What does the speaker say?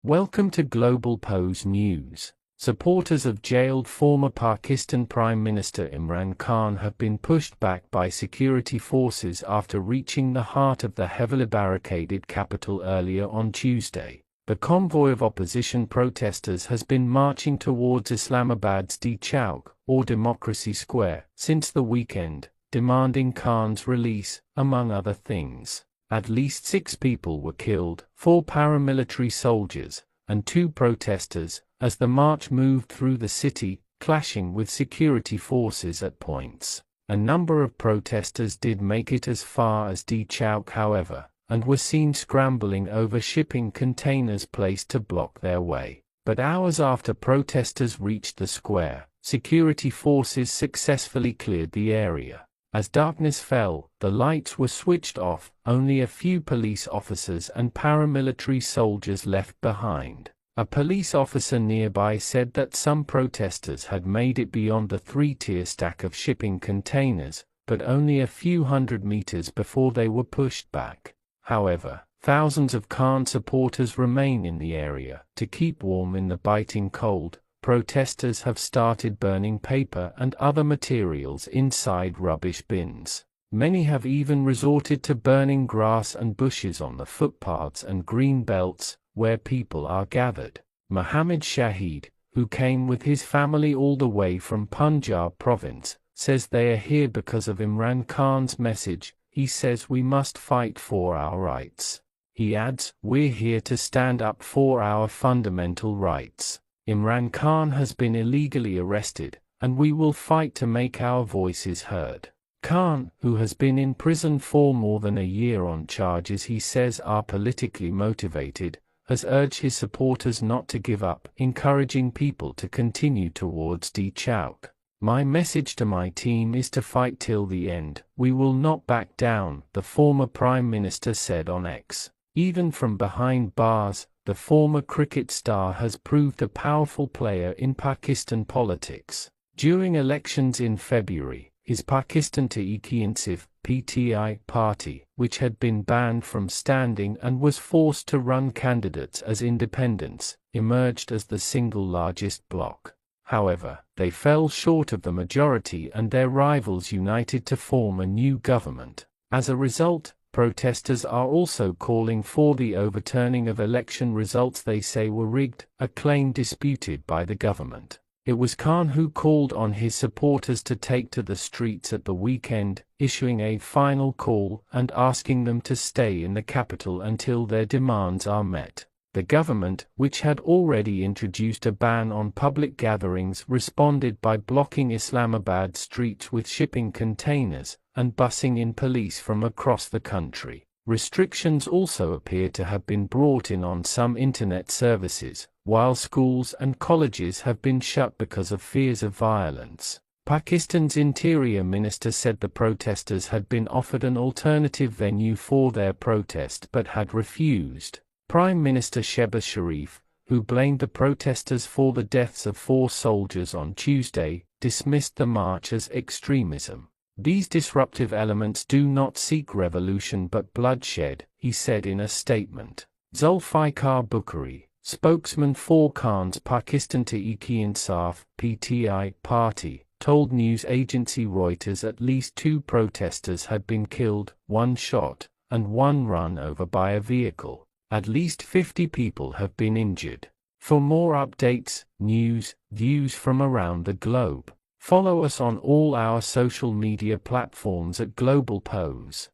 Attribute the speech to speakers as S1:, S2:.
S1: Welcome to Globalpose News. Supporters of jailed former Pakistan Prime Minister Imran Khan have been pushed back by security forces after reaching the heart of the heavily barricaded capital earlier on Tuesday. The convoy of opposition protesters has been marching towards Islamabad's D Chowk, or Democracy Square, since the weekend, demanding Khan's release, among other things. At least 6 people were killed, 4 paramilitary soldiers, and 2 protesters, as the march moved through the city, clashing with security forces at points. A number of protesters did make it as far as D Chowk, however, and were seen scrambling over shipping containers placed to block their way. But hours after protesters reached the square, security forces successfully cleared the area. As darkness fell, the lights were switched off, only a few police officers and paramilitary soldiers left behind. A police officer nearby said that some protesters had made it beyond the 3-tier stack of shipping containers, but only a few hundred meters before they were pushed back. However, thousands of Khan supporters remain in the area. To keep warm in the biting cold, protesters have started burning paper and other materials inside rubbish bins. Many have even resorted to burning grass and bushes on the footpaths and green belts, where people are gathered. Mohammed Shahid, who came with his family all the way from Punjab province, says they are here because of Imran Khan's message. He says we must fight for our rights. He adds, "We're here to stand up for our fundamental rights. Imran Khan has been illegally arrested, and we will fight to make our voices heard." Khan, who has been in prison for more than a year on charges he says are politically motivated, has urged his supporters not to give up, encouraging people to continue towards D Chowk. "My message to my team is to fight till the end. We will not back down," the former Prime Minister said on X. Even from behind bars, the former cricket star has proved a powerful player in Pakistan politics. During elections in February, his Pakistan Tehreek-e-Insaf (PTI) party, which had been banned from standing and was forced to run candidates as independents, emerged as the single largest bloc. However, they fell short of the majority and their rivals united to form a new government. As a result, protesters are also calling for the overturning of election results they say were rigged, a claim disputed by the government. It was Khan who called on his supporters to take to the streets at the weekend, issuing a final call and asking them to stay in the capital until their demands are met. The government, which had already introduced a ban on public gatherings, responded by blocking Islamabad streets with shipping containers and bussing in police from across the country. Restrictions also appear to have been brought in on some internet services, while schools and colleges have been shut because of fears of violence. Pakistan's Interior Minister said the protesters had been offered an alternative venue for their protest but had refused. Prime Minister Shehbaz Sharif, who blamed the protesters for the deaths of 4 soldiers on Tuesday, dismissed the march as extremism. "These disruptive elements do not seek revolution but bloodshed," he said in a statement. Zulfikar Bukhari, spokesman for Khan's Pakistan Tehreek-e-Insaf (PTI) party, told news agency Reuters at least 2 protesters had been killed, 1 shot, and 1 run over by a vehicle. At least 50 people have been injured. For more updates, news, views from around the globe, follow us on all our social media platforms at Globalpose.